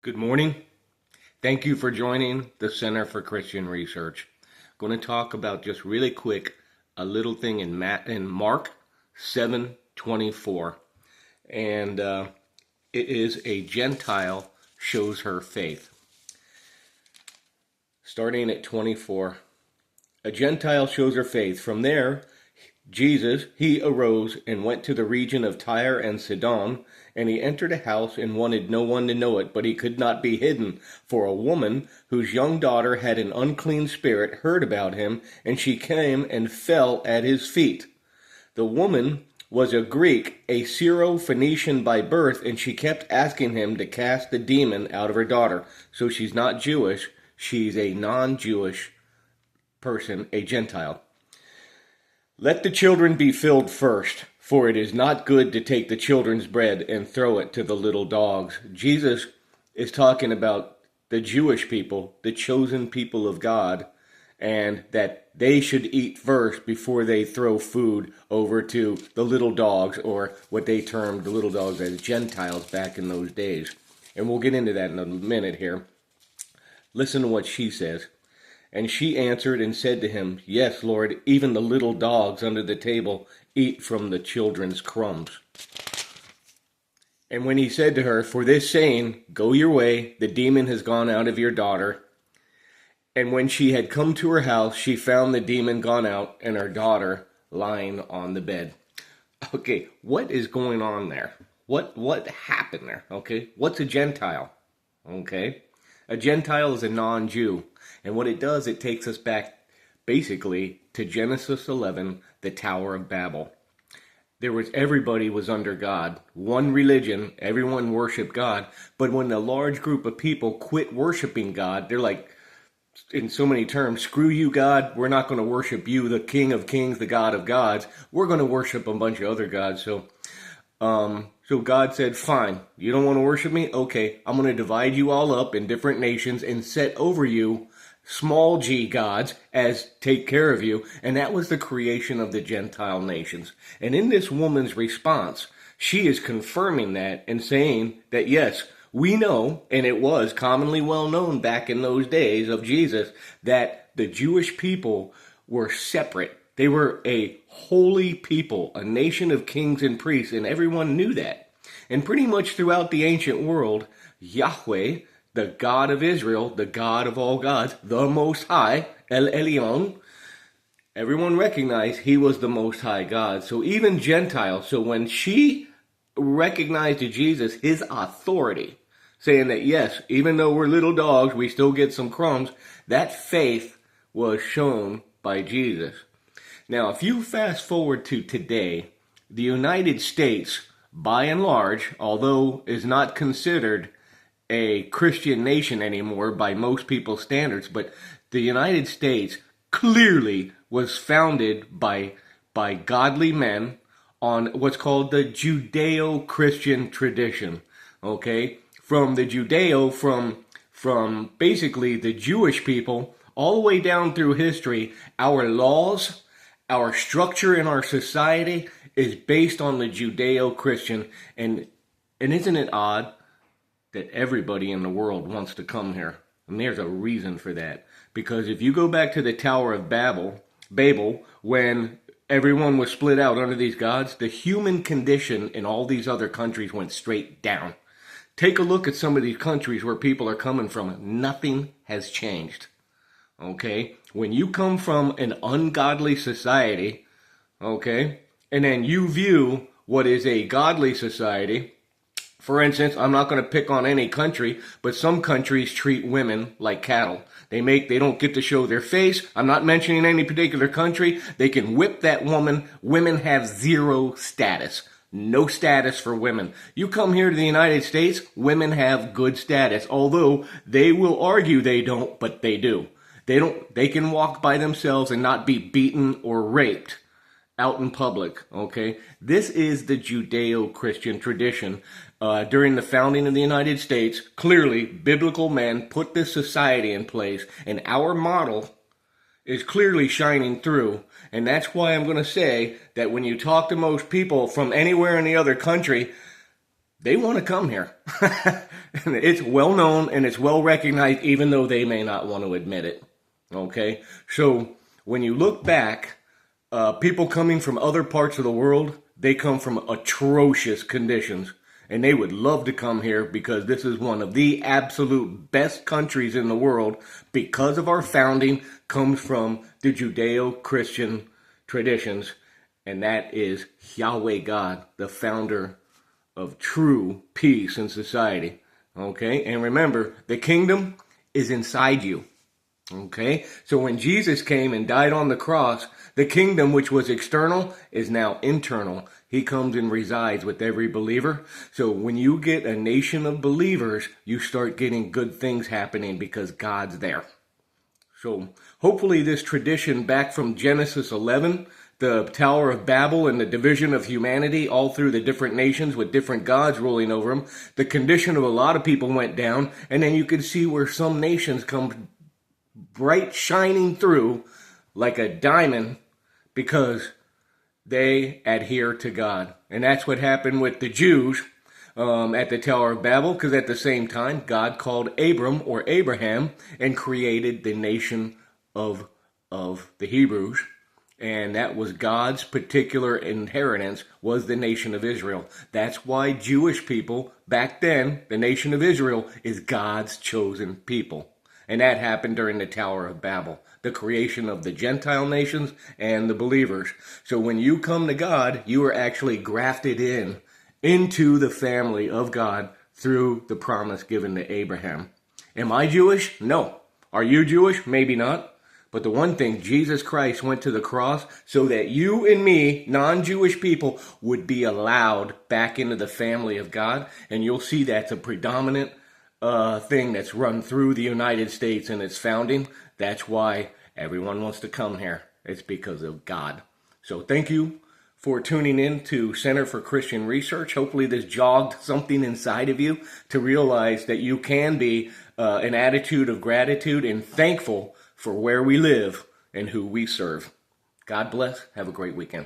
Good morning. Thank you for joining the Center for Christian Research. I'm going to talk about just really quick a little thing in Mark 7:24, and it is a Gentile shows her faith. Starting at 24, a Gentile shows her faith. From there, Jesus, he arose and went to the region of Tyre and Sidon, and he entered a house and wanted no one to know it, but he could not be hidden. For a woman whose young daughter had an unclean spirit heard about him, and she came and fell at his feet. The woman was a Greek, a Syro-Phoenician by birth, and she kept asking him to cast the demon out of her daughter. So she's not Jewish, she's a non-Jewish person, a Gentile. Let the children be filled first, for it is not good to take the children's bread and throw it to the little dogs. Jesus is talking about the Jewish people, the chosen people of God, and that they should eat first before they throw food over to the little dogs, or what they termed the little dogs as Gentiles back in those days. And we'll get into that in a minute here. Listen to what she says. And she answered and said to him, Yes, Lord, even the little dogs under the table eat from the children's crumbs. And when he said to her, For this saying, go your way, the demon has gone out of your daughter. And when she had come to her house, she found the demon gone out and her daughter lying on the bed. Okay, what is going on there? What happened there? Okay, what's a Gentile? Okay, a Gentile is a non-Jew. And what it does, it takes us back basically to Genesis 11, the Tower of Babel. Everybody was under God, one religion, everyone worshiped God. But when a large group of people quit worshiping God, they're like, in so many terms, screw you, God, we're not going to worship you, the King of Kings, the God of gods. We're going to worship a bunch of other gods. So God said, fine, you don't want to worship me? Okay, I'm going to divide you all up in different nations and set over you small g gods as take care of you. And that was the creation of the Gentile nations. And in this woman's response, she is confirming that and saying that, yes, we know, and it was commonly well known back in those days of Jesus, that the Jewish people were separate. They were a holy people, a nation of kings and priests, and everyone knew that. And pretty much throughout the ancient world, Yahweh, the God of Israel, the God of all gods, the Most High, El Elyon, everyone recognized he was the Most High God. So even Gentiles, so when she recognized Jesus, his authority, saying that yes, even though we're little dogs, we still get some crumbs, that faith was shown by Jesus. Now, if you fast forward to today, the United States, by and large, although is not considered a Christian nation anymore by most people's standards, but the United States clearly was founded by godly men on what's called the Judeo Christian tradition. Okay? From the Judeo, from basically the Jewish people, all the way down through history, our laws, our structure in our society is based on the Judeo Christian. And isn't it odd that everybody in the world wants to come here? And there's a reason for that. Because if you go back to the Tower of Babel, when everyone was split out under these gods, the human condition in all these other countries went straight down. Take a look at some of these countries where people are coming from. Nothing has changed. Okay? When you come from an ungodly society, okay, and then you view what is a godly society. For instance, I'm not going to pick on any country, but some countries treat women like cattle. They don't get to show their face. I'm not mentioning any particular country. They can whip that woman. Women have zero status. No status for women. You come here to the United States, women have good status. Although they will argue they don't, but they do. They can walk by themselves and not be beaten or raped out in public, okay? This is the Judeo-Christian tradition. During the founding of the United States, clearly, biblical men put this society in place, and our model is clearly shining through. And that's why I'm going to say that when you talk to most people from anywhere in the other country, they want to come here. And it's well known and it's well recognized, even though they may not want to admit it. Okay? So when you look back, people coming from other parts of the world, they come from atrocious conditions. And they would love to come here because this is one of the absolute best countries in the world because of our founding comes from the Judeo Christian traditions. And that is Yahweh God, the founder of true peace in society. Okay? And remember, the kingdom is inside you. Okay? So when Jesus came and died on the cross, the kingdom which was external is now internal. He comes and resides with every believer. So when you get a nation of believers, you start getting good things happening because God's there. So hopefully this tradition back from Genesis 11, the Tower of Babel and the division of humanity all through the different nations with different gods ruling over them, the condition of a lot of people went down, and then you could see where some nations come bright shining through like a diamond because they adhere to God. And that's what happened with the Jews at the Tower of Babel, because at the same time, God called Abram or Abraham and created the nation of the Hebrews. And that was God's particular inheritance, was the nation of Israel. That's why Jewish people, back then, the nation of Israel is God's chosen people. And that happened during the Tower of Babel, the creation of the Gentile nations and the believers. So when you come to God, you are actually grafted into the family of God through the promise given to Abraham. Am I Jewish? No. Are you Jewish? Maybe not. But the one thing, Jesus Christ went to the cross so that you and me, non-Jewish people, would be allowed back into the family of God. And you'll see that's a predominant thing that's run through the United States and its founding. That's why everyone wants to come here. It's because of God. So thank you for tuning in to Center for Christian Research. Hopefully this jogged something inside of you to realize that you can be an attitude of gratitude and thankful for where we live and who we serve. God bless. Have a great weekend.